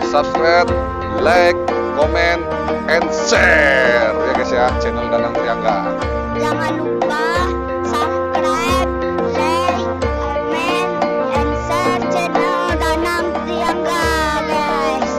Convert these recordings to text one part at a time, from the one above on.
subscribe, like, comment, and share ya guys ya, channel Danang Triangga. Jangan lupa subscribe, like, comment, and share channel Danang Triangga, guys.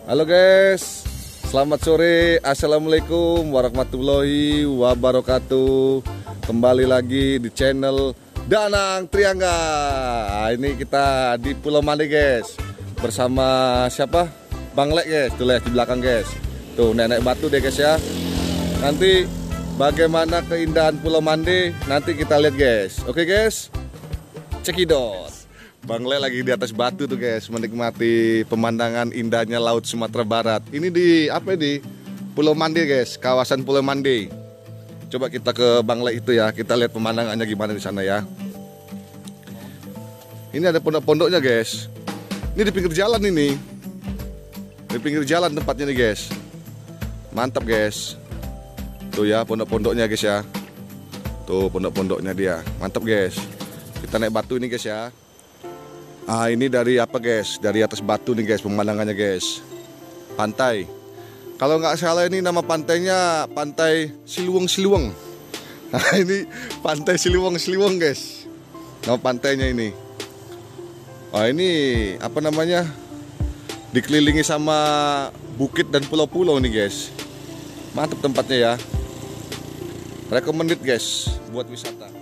Halo guys, selamat sore, assalamualaikum warahmatullahi wabarakatuh. Kembali lagi di channel Danang Triangga. Ini kita di Pulau Mande guys, bersama siapa? Bang Lek guys, tuh lihat di belakang guys. Tuh naik batu deh guys ya. Nanti bagaimana keindahan Pulau Mande nanti kita lihat guys. Oke guys, cekidot. Bang Le lagi di atas batu tuh guys, menikmati pemandangan indahnya Laut Sumatera Barat. Ini di apa di Pulau Mande guys, kawasan Pulau Mande. Coba kita ke Bang Le itu ya, kita lihat pemandangannya gimana di sana ya. Ini ada pondok-pondoknya guys. Ini di pinggir jalan ini. Di pinggir jalan tempatnya nih guys. Mantap guys. Tuh ya pondok-pondoknya guys ya. Tuh pondok-pondoknya dia. Mantap guys. Kita naik batu ini guys ya. Ah ini dari apa guys? Dari atas batu nih guys pemandangannya guys. Pantai. Kalau nggak salah ini nama pantainya Pantai Siliwung. Nah ini Pantai Siliwung guys. Nama pantainya ini. Oh ini apa namanya? Dikelilingi sama bukit dan pulau-pulau nih guys. Mantap tempatnya ya. Recommended guys buat wisata.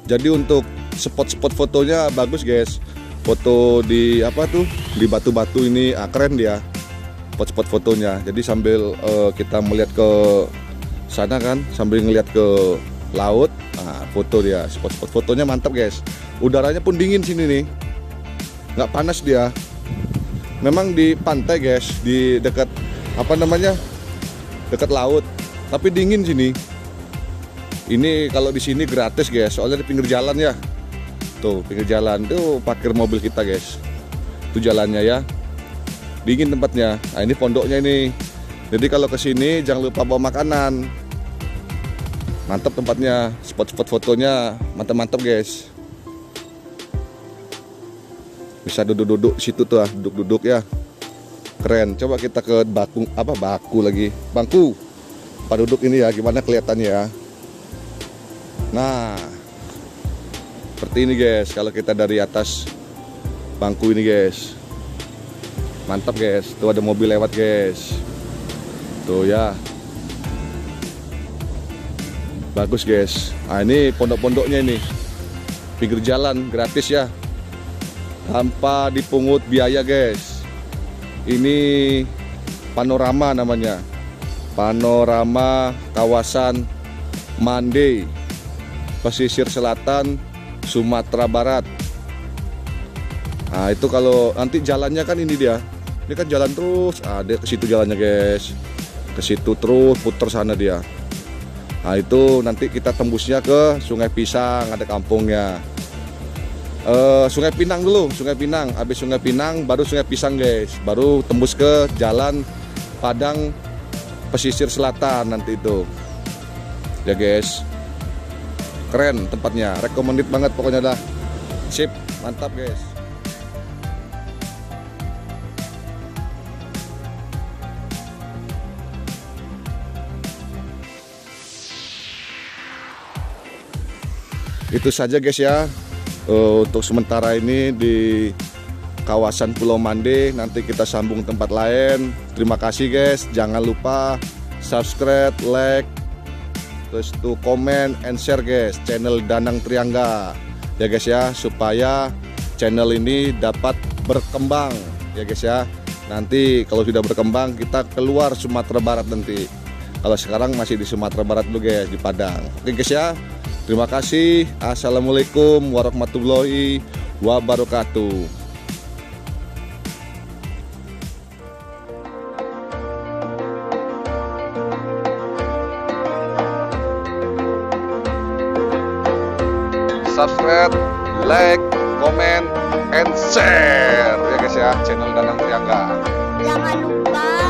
Jadi untuk spot-spot fotonya bagus guys. Foto di apa tuh? Di batu-batu ini keren dia. Spot-spot fotonya. Jadi sambil kita melihat ke sana kan, sambil ngelihat ke laut, foto dia. Spot-spot fotonya mantap guys. Udaranya pun dingin sini nih. Nggak panas dia. Memang di pantai guys, di dekat apa namanya? Dekat laut. Tapi dingin sini. Ini kalau di sini gratis guys, soalnya di pinggir jalan ya. Tuh pinggir jalan tuh parkir mobil kita guys. Itu jalannya ya. Dingin tempatnya. Nah ini pondoknya ini. Jadi kalau ke sini jangan lupa bawa makanan. Mantap tempatnya. Spot-spot fotonya mantap-mantap guys. Bisa duduk-duduk situ tuh, duduk-duduk ya. Keren. Coba kita ke bangku lagi. Bangku. Pak duduk ini ya, gimana kelihatannya ya. Nah, seperti ini guys, kalau kita dari atas bangku ini guys. Mantap guys, tuh ada mobil lewat guys. Tuh ya. Bagus guys. Nah ini pondok-pondoknya ini. Pinggir jalan, gratis ya. Tanpa dipungut biaya guys. Ini panorama namanya. Panorama kawasan Mande, pesisir selatan Sumatera Barat. Nah itu kalau nanti jalannya kan ini dia. Ini kan jalan terus, ada ke situ jalannya guys. Ke situ terus putar sana dia. Nah itu nanti kita tembusnya ke Sungai Pisang, ada kampungnya. Sungai Pinang dulu, Sungai Pinang. Habis Sungai Pinang baru Sungai Pisang guys. Baru tembus ke jalan Padang pesisir selatan nanti itu. Ya guys. Keren tempatnya, recommended banget pokoknya dah. Sip, mantap guys. Itu saja guys ya. Untuk sementara ini di kawasan Pulau Mande, nanti kita sambung tempat lain. Terima kasih guys. Jangan lupa subscribe, like, terus tuh komen and share guys channel Danang Triangga ya guys ya, supaya channel ini dapat berkembang ya guys ya. Nanti kalau sudah berkembang kita keluar Sumatera Barat nanti. Kalau sekarang masih di Sumatera Barat dulu guys, di Padang. Oke guys ya, Terima kasih. Assalamualaikum warahmatullahi wabarakatuh. Subscribe, like, comment, and share ya guys ya channel Danang Triangga. Jangan lupa